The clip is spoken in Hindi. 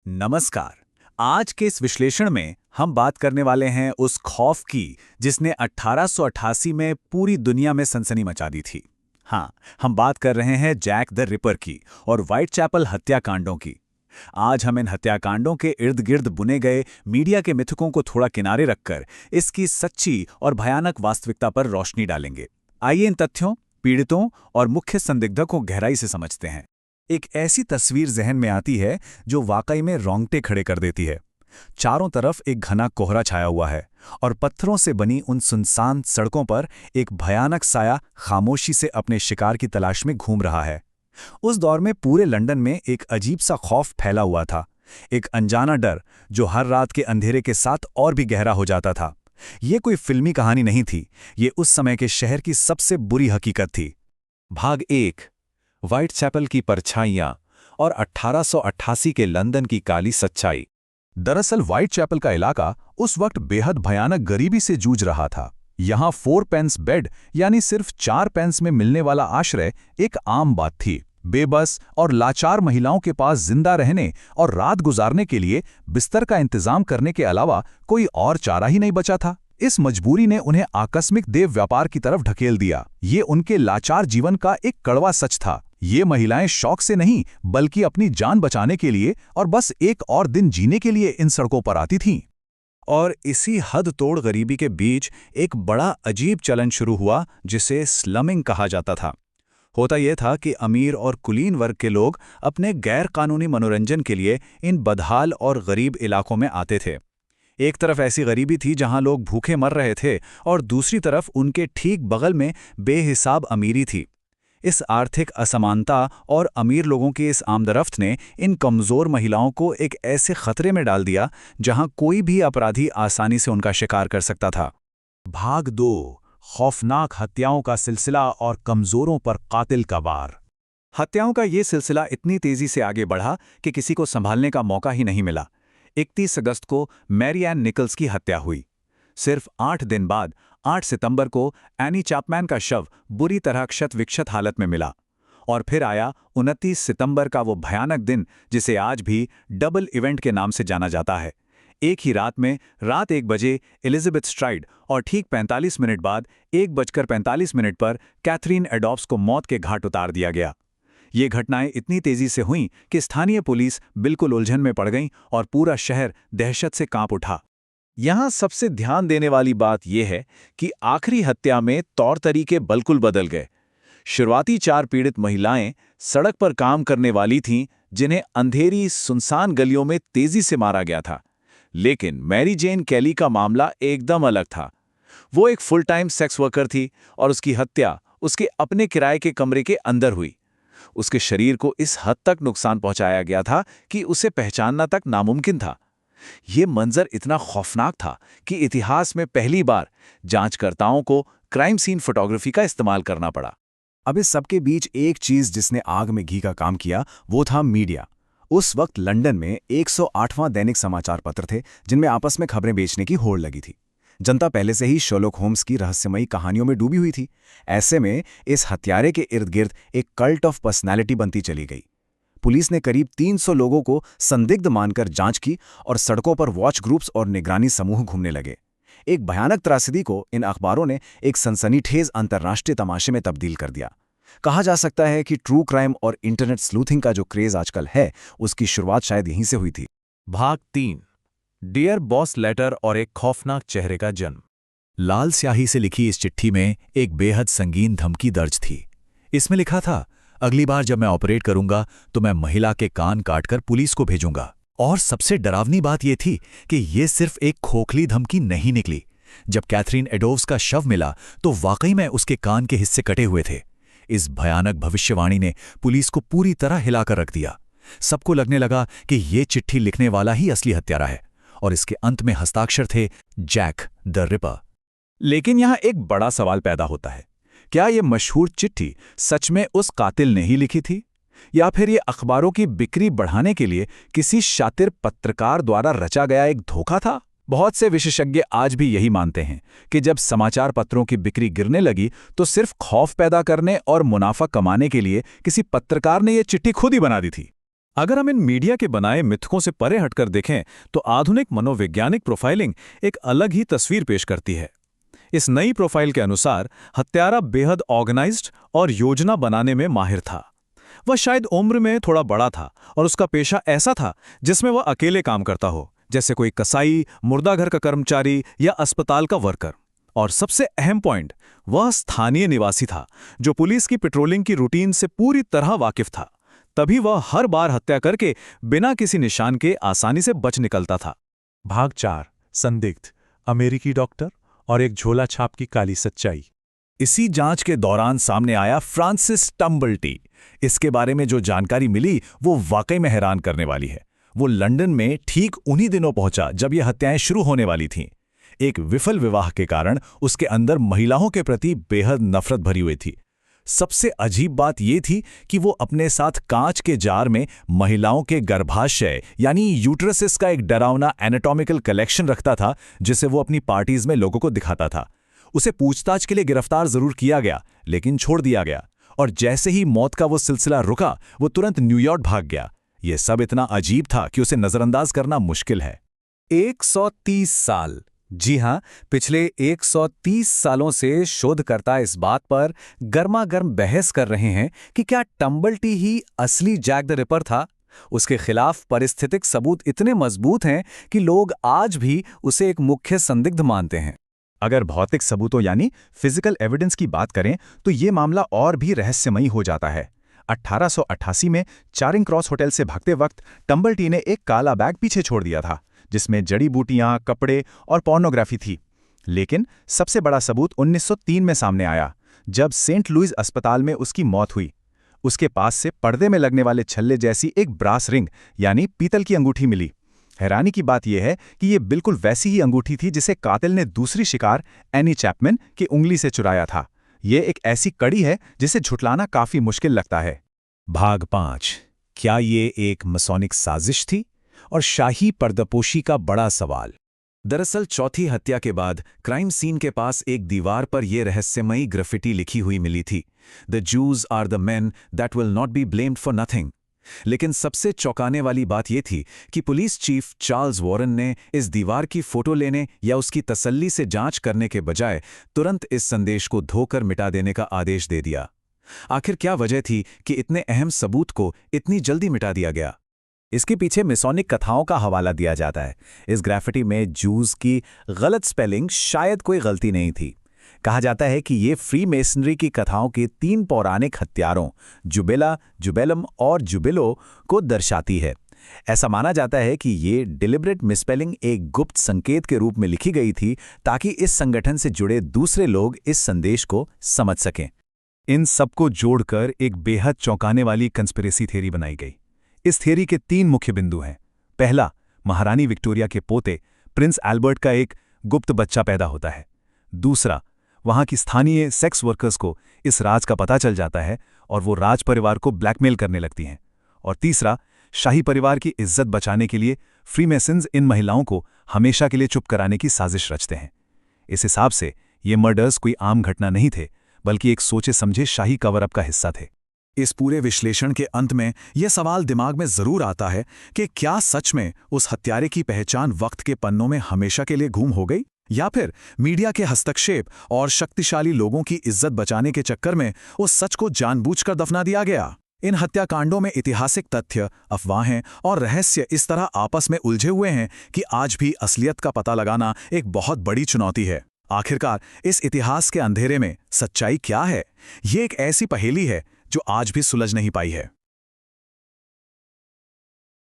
नमस्कार। आज के इस विश्लेषण में हम बात करने वाले हैं उस खौफ की जिसने 1888 में पूरी दुनिया में सनसनी मचा दी थी। हाँ, हम बात कर रहे हैं जैक द रिपर की और व्हाइटचैपल हत्याकांडों की। आज हम इन हत्याकांडों के इर्द गिर्द बुने गए मीडिया के मिथकों को थोड़ा किनारे रखकर इसकी सच्ची और भयानक वास्तविकता पर रोशनी डालेंगे। आइए इन तथ्यों, पीड़ितों और मुख्य संदिग्धों को गहराई से समझते हैं। एक ऐसी तस्वीर जहन में आती है जो वाकई में रोंगटे खड़े कर देती है। चारों तरफ एक घना कोहरा छाया हुआ है और पत्थरों से बनी उन सुनसान सड़कों पर एक भयानक साया खामोशी से अपने शिकार की तलाश में घूम रहा है। उस दौर में पूरे लंदन में एक अजीब सा खौफ फैला हुआ था, एक अनजाना डर जो हर रात के अंधेरे के साथ और भी गहरा हो जाता था। ये कोई फिल्मी कहानी नहीं थी, ये उस समय के शहर की सबसे बुरी हकीकत थी। भाग 1, व्हाइटचैपल की परछाइयां और 1888 के लंदन की काली सच्चाई। दरअसल व्हाइटचैपल का इलाका उस वक्त बेहद भयानक गरीबी से जूझ रहा था। यहाँ 4 पेंस बेड यानी सिर्फ 4 पेंस में मिलने वाला आश्रय एक आम बात थी। बेबस और लाचार महिलाओं के पास जिंदा रहने और रात गुजारने के लिए बिस्तर का इंतजाम करने के अलावा कोई और चारा ही नहीं बचा था। इस मजबूरी ने उन्हें आकस्मिक देव व्यापार की तरफ ढकेल दिया। ये उनके लाचार जीवन का एक कड़वा सच था। ये महिलाएं शौक से नहीं बल्कि अपनी जान बचाने के लिए और बस एक और दिन जीने के लिए इन सड़कों पर आती थीं। और इसी हद तोड़ गरीबी के बीच एक बड़ा अजीब चलन शुरू हुआ जिसे स्लमिंग कहा जाता था। होता यह था कि अमीर और कुलीन वर्ग के लोग अपने गैर कानूनी मनोरंजन के लिए इन बदहाल और गरीब इलाकों में आते थे। एक तरफ ऐसी गरीबी थी जहां लोग भूखे मर रहे थे और दूसरी तरफ उनके ठीक बगल में बेहिसाब अमीरी थी। इस आर्थिक असमानता और अमीर लोगों की इस आमदरफ्त ने इन कमज़ोर महिलाओं को एक ऐसे खतरे में डाल दिया जहां कोई भी अपराधी आसानी से उनका शिकार कर सकता था। भाग 2, खौफनाक हत्याओं का सिलसिला और कमज़ोरों पर कातिल का वार। हत्याओं का ये सिलसिला इतनी तेज़ी से आगे बढ़ा कि किसी को संभालने का मौका ही नहीं मिला। 31 अगस्त को मैरी एन निकल्स की हत्या हुई। सिर्फ 8 दिन बाद 8 सितंबर को एनी चैपमैन का शव बुरी तरह क्षत-विक्षत हालत में मिला। और फिर आया 29 सितंबर का वो भयानक दिन जिसे आज भी डबल इवेंट के नाम से जाना जाता है। एक ही रात में रात 1 बजे एलिजाबेथ स्ट्राइड और ठीक 45 मिनट बाद 1:45 पर कैथरीन एडॉप्स को मौत के घाट उतार दिया गया। ये घटनाएं इतनी तेजी से हुईं कि स्थानीय पुलिस बिल्कुल उलझन में पड़ गई और पूरा शहर दहशत से कांप उठा। यहाँ सबसे ध्यान देने वाली बात यह है कि आखिरी हत्या में तौर तरीके बिल्कुल बदल गए। शुरुआती 4 पीड़ित महिलाएं सड़क पर काम करने वाली थीं जिन्हें अंधेरी सुनसान गलियों में तेजी से मारा गया था। लेकिन मैरी जेन कैली का मामला एकदम अलग था। वो एक फुल टाइम सेक्स वर्कर थी और उसकी हत्या उसके अपने किराए के कमरे के अंदर हुई। उसके शरीर को इस हद तक नुकसान पहुंचाया गया था कि उसे पहचानना तक नामुमकिन था। ये मंजर इतना खौफनाक था कि इतिहास में पहली बार जांचकर्ताओं को क्राइम सीन फोटोग्राफी का इस्तेमाल करना पड़ा। अब इस सबके बीच एक चीज जिसने आग में घी का काम किया वो था मीडिया। उस वक्त लंदन में 108वां दैनिक समाचार पत्र थे जिनमें आपस में खबरें बेचने की होड़ लगी थी। जनता पहले से ही शर्लॉक होम्स की रहस्यमयी कहानियों में डूबी हुई थी। ऐसे में इस हत्यारे के इर्द गिर्द एक कल्ट ऑफ पर्सनैलिटी बनती चली गई। पुलिस ने करीब 300 लोगों को संदिग्ध मानकर जांच की और सड़कों पर वॉच ग्रुप्स और निगरानी समूह घूमने लगे। एक भयानक त्रासदी को इन अखबारों ने एक सनसनीखेज अंतर्राष्ट्रीय तमाशे में तब्दील कर दिया। कहा जा सकता है कि ट्रू क्राइम और इंटरनेट स्लूथिंग का जो क्रेज आजकल है उसकी शुरुआत शायद यहीं से हुई थी। भाग 3, डियर बॉस लेटर और एक खौफनाक चेहरे का जन्म। लाल स्याही से लिखी इस चिट्ठी में एक बेहद संगीन धमकी दर्ज थी। इसमें लिखा था, अगली बार जब मैं ऑपरेट करूंगा तो मैं महिला के कान काटकर पुलिस को भेजूंगा। और सबसे डरावनी बात यह थी कि यह सिर्फ एक खोखली धमकी नहीं निकली। जब कैथरीन एडोव्स का शव मिला तो वाकई में उसके कान के हिस्से कटे हुए थे। इस भयानक भविष्यवाणी ने पुलिस को पूरी तरह हिलाकर रख दिया। सबको लगने लगा कि यह चिट्ठी लिखने वाला ही असली हत्यारा है और इसके अंत में हस्ताक्षर थे जैक द रिपर। लेकिन यहां एक बड़ा सवाल पैदा होता है, क्या यह मशहूर चिट्ठी सच में उस कातिल ने ही लिखी थी या फिर यह अखबारों की बिक्री बढ़ाने के लिए किसी शातिर पत्रकार द्वारा रचा गया एक धोखा था? बहुत से विशेषज्ञ आज भी यही मानते हैं कि जब समाचार पत्रों की बिक्री गिरने लगी तो सिर्फ खौफ पैदा करने और मुनाफा कमाने के लिए किसी पत्रकार ने यह चिट्ठी खुद ही बना दी थी। अगर हम इन मीडिया के बनाए मिथकों से परे हटकर देखें तो आधुनिक मनोवैज्ञानिक प्रोफाइलिंग एक अलग ही तस्वीर पेश करती है। इस नई प्रोफाइल के अनुसार हत्यारा बेहद ऑर्गेनाइज्ड और योजना बनाने में माहिर था। वह शायद उम्र में थोड़ा बड़ा था और उसका पेशा ऐसा था जिसमें वह अकेले काम करता हो, जैसे कोई कसाई, मुर्दाघर का कर्मचारी या अस्पताल का वर्कर। और सबसे अहम पॉइंट, वह स्थानीय निवासी था जो पुलिस की पेट्रोलिंग की रूटीन से पूरी तरह वाकिफ था। तभी वह हर बार हत्या करके बिना किसी निशान के आसानी से बच निकलता था। भाग 4 संदिग्ध, अमेरिकी डॉक्टर और एक झोला छाप की काली सच्चाई। इसी जांच के दौरान सामने आया फ्रांसिस टम्बल्टी। इसके बारे में जो जानकारी मिली वो वाकई में हैरान करने वाली है। वो लंदन में ठीक उन्हीं दिनों पहुंचा जब ये हत्याएं शुरू होने वाली थीं। एक विफल विवाह के कारण उसके अंदर महिलाओं के प्रति बेहद नफरत भरी हुई थी। सबसे अजीब बात यह थी कि वो अपने साथ कांच के जार में महिलाओं के गर्भाशय यानी यूट्रसिस का एक डरावना एनाटॉमिकल कलेक्शन रखता था, जिसे वो अपनी पार्टीज में लोगों को दिखाता था। उसे पूछताछ के लिए गिरफ्तार जरूर किया गया, लेकिन छोड़ दिया गया, और जैसे ही मौत का वो सिलसिला रुका वो तुरंत न्यूयॉर्क भाग गया। यह सब इतना अजीब था कि उसे नजरअंदाज करना मुश्किल है। 130 साल, जी हां, पिछले 130 सालों से शोधकर्ता इस बात पर गर्मागर्म बहस कर रहे हैं कि क्या टम्बल्टी ही असली जैक द रिपर था। उसके खिलाफ परिस्थितिक सबूत इतने मजबूत हैं कि लोग आज भी उसे एक मुख्य संदिग्ध मानते हैं। अगर भौतिक सबूतों यानी फिजिकल एविडेंस की बात करें तो ये मामला और भी रहस्यमयी हो जाता है। 1888 में चारिंग क्रॉस होटल से भागते वक्त टम्बल्टी ने एक काला बैग पीछे छोड़ दिया था, जिसमें जड़ी बूटियां, कपड़े और पोर्नोग्राफी थी। लेकिन सबसे बड़ा सबूत 1903 में सामने आया, जब सेंट लुइस अस्पताल में उसकी मौत हुई। उसके पास से पर्दे में लगने वाले छल्ले जैसी एक ब्रास रिंग यानी पीतल की अंगूठी मिली। हैरानी की बात यह है कि ये बिल्कुल वैसी ही अंगूठी थी जिसे कातिल ने दूसरी शिकार एनी चैपमैन की उंगली से चुराया था। ये एक ऐसी कड़ी है जिसे झुटलाना काफी मुश्किल लगता है। भाग 5, क्या ये एक मसोनिक साजिश थी? और शाही पर्दापोशी का बड़ा सवाल। दरअसल चौथी हत्या के बाद क्राइम सीन के पास एक दीवार पर यह रहस्यमयी ग्राफिटी लिखी हुई मिली थी, the jews are the men that will not be blamed for nothing. लेकिन सबसे चौंकाने वाली बात यह थी कि पुलिस चीफ चार्ल्स वॉरेन ने इस दीवार की फोटो लेने या उसकी तसल्ली से जांच करने के बजाय तुरंत इस संदेश को धोकर मिटा देने का आदेश दे दिया। आखिर क्या वजह थी कि इतने अहम सबूत को इतनी जल्दी मिटा दिया गया? इसके पीछे मिसोनिक कथाओं का हवाला दिया जाता है। इस ग्राफिटी में जूज की गलत स्पेलिंग शायद कोई गलती नहीं थी। कहा जाता है कि ये फ्री मेसनरी की कथाओं के 3 पौराणिक हत्यारों जुबेला, जुबेलम और जुबिलो को दर्शाती है। ऐसा माना जाता है कि ये डिलिबरेट मिसस्पेलिंग एक गुप्त संकेत के रूप में लिखी गई थी ताकि इस संगठन से जुड़े दूसरे लोग इस संदेश को समझ सकें। इन सबको जोड़कर एक बेहद चौंकाने वाली कंस्पिरेसी थ्योरी बनाई गई। इस थ्योरी के 3 मुख्य बिंदु हैं। पहला, महारानी विक्टोरिया के पोते प्रिंस एल्बर्ट का एक गुप्त बच्चा पैदा होता है। दूसरा, वहां की स्थानीय सेक्स वर्कर्स को इस राज का पता चल जाता है और वो राज परिवार को ब्लैकमेल करने लगती हैं। और तीसरा, शाही परिवार की इज्जत बचाने के लिए फ्रीमेसन्स इन महिलाओं को हमेशा के लिए चुप कराने की साजिश रचते हैं। इस हिसाब से ये मर्डर्स कोई आम घटना नहीं थे, बल्कि एक सोचे समझे शाही कवर अप का हिस्सा थे। इस पूरे विश्लेषण के अंत में यह सवाल दिमाग में जरूर आता है कि क्या सच में उस हत्यारे की पहचान वक्त के पन्नों में हमेशा के लिए गुम हो गई, या फिर मीडिया के हस्तक्षेप और शक्तिशाली लोगों की इज्जत बचाने के चक्कर में उस सच को जानबूझकर दफना दिया गया। इन हत्याकांडों में ऐतिहासिक तथ्य, अफवाहें और रहस्य इस तरह आपस में उलझे हुए हैं कि आज भी असलियत का पता लगाना एक बहुत बड़ी चुनौती है। आखिरकार इस इतिहास के अंधेरे में सच्चाई क्या है? ये एक ऐसी पहेली है जो आज भी सुलझ नहीं पाई है।